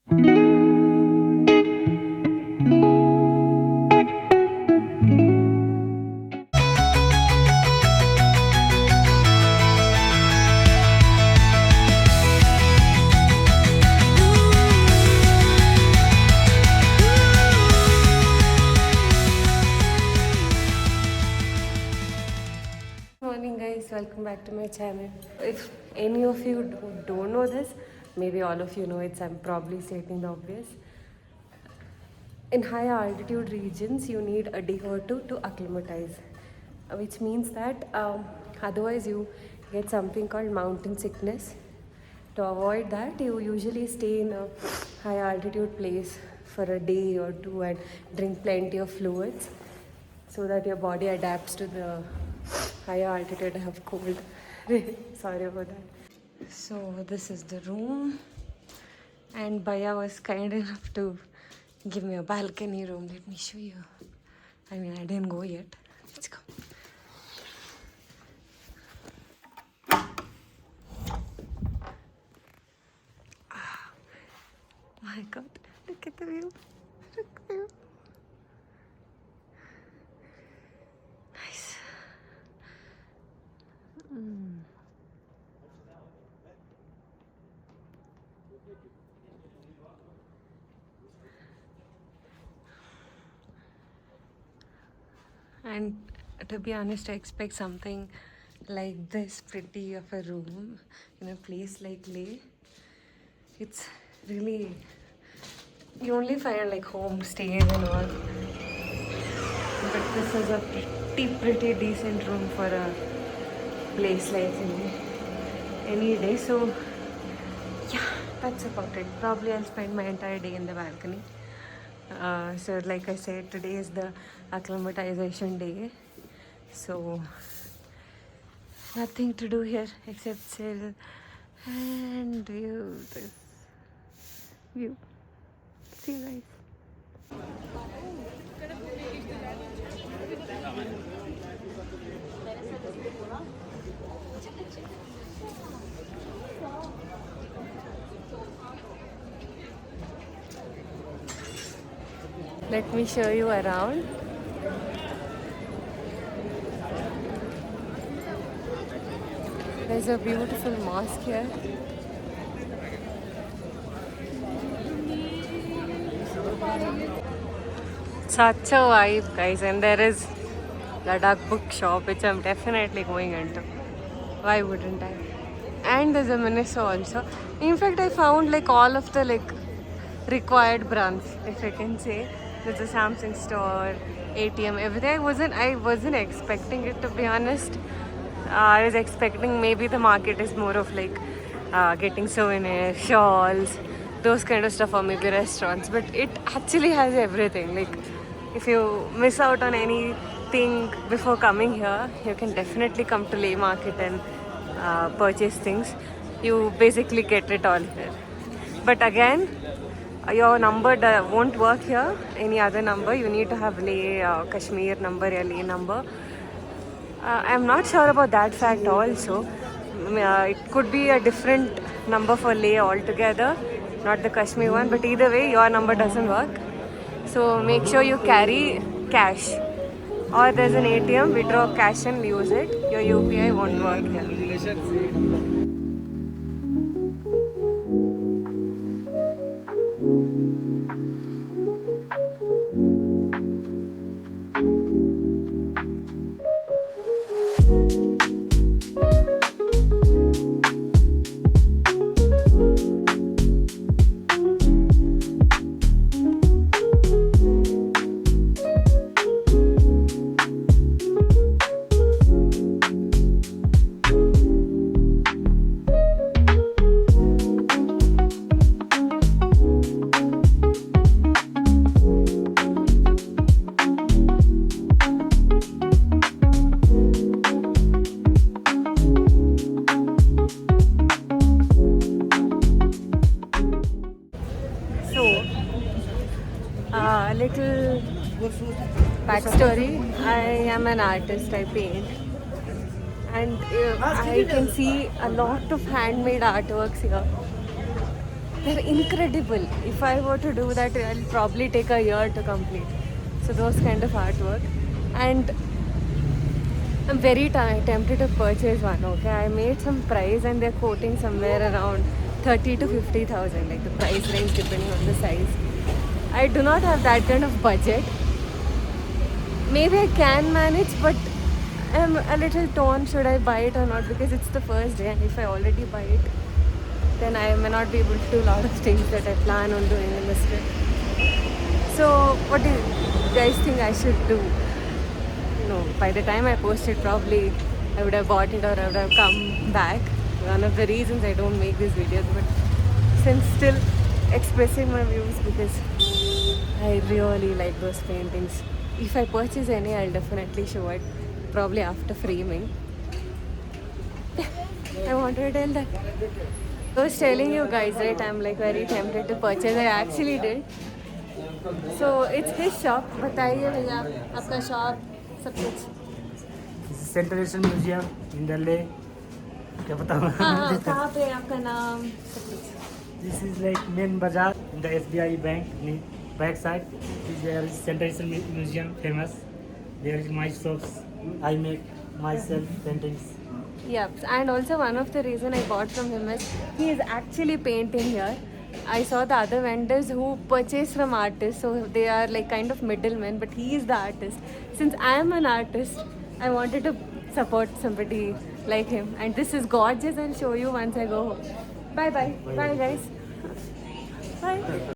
Morning guys, welcome back to my channel. If any of you don't know this, maybe all of you know it, so I'm probably stating the obvious. In high altitude regions, you need a day or two to acclimatize, which means that otherwise you get something called mountain sickness. To avoid that, you usually stay in a high altitude place for a day or two and drink plenty of fluids so that your body adapts to the higher altitude. I have cold. Sorry about that. So this is the room, and Baya was kind enough to give me a balcony room. Let me show you. I mean, I didn't go yet. Let's go. My God, look at the view. Look at the view. Nice. And to be honest, I expect something like this pretty of a room in a place like Leh. It's really, you only find like homestays and all, but this is a pretty decent room for a place like any day. So yeah, that's about it. Probably I'll spend my entire day in the balcony. So like I said, today is the acclimatization day, so nothing to do here except chill and view this view. See you guys. Let me show you around. There's a beautiful mosque here. Such a vibe, guys, and there is Ladakh bookshop, which I'm definitely going into. Why wouldn't I? And there's a Miniso also. In fact, I found like all of the like required brands, if I can say. There's a Samsung store, ATM, everything. I wasn't expecting it, to be honest. I was expecting maybe the market is more of like getting souvenirs, shawls, those kind of stuff, or maybe restaurants. But it actually has everything. Like if you miss out on anything before coming here, you can definitely come to Leh Market and purchase things. You basically get it all here. But again, your number won't work here. Any other number, you need to have Leh Kashmir number or Leh number. I'm not sure about that fact also. It could be a different number for Leh altogether, not the Kashmir one, but either way your number doesn't work. So make sure you carry cash, or there's an ATM, withdraw cash and use it. Your UPI won't work here. A little backstory. I am an artist, I paint, and I can see a lot of handmade artworks here. They're incredible. If I were to do that, I'll probably take a year to complete. So those kind of artwork. And I'm very tempted to purchase one. Okay, I made some price and they're quoting somewhere around 30 to 50,000, like the price range depending on the size. I do not have that kind of budget. Maybe I can manage, but I'm a little torn. Should I buy it or not? Because it's the first day, and if I already buy it, then I may not be able to do a lot of things that I plan on doing in this trip. So, what do you guys think I should do? No, by the time I post it, probably I would have bought it or I would have come back. One of the reasons I don't make these videos, but since still expressing my views because I really like those paintings. If I purchase any, I'll definitely show it, probably after framing. I wanted to tell that. I was telling you guys, right? I'm like very tempted to purchase. I actually did. So it's his shop. बताइए भैया आपका shop सब कुछ. Central Asian museum in Delhi. क्या बताऊँ? हाँ कहाँ पे आपका नाम सब कुछ. This is like main bazaar in the SBI bank back side. There is Central Asian Museum famous. There is my shops. I make myself paintings. Yep, and also one of the reason I bought from him is he is actually painting here. I saw the other vendors who purchase from artists, so they are like kind of middlemen, but he is the artist. Since I am an artist, I wanted to support somebody like him. And this is gorgeous. I'll show you once I go home. Bye bye. Bye guys. Bye.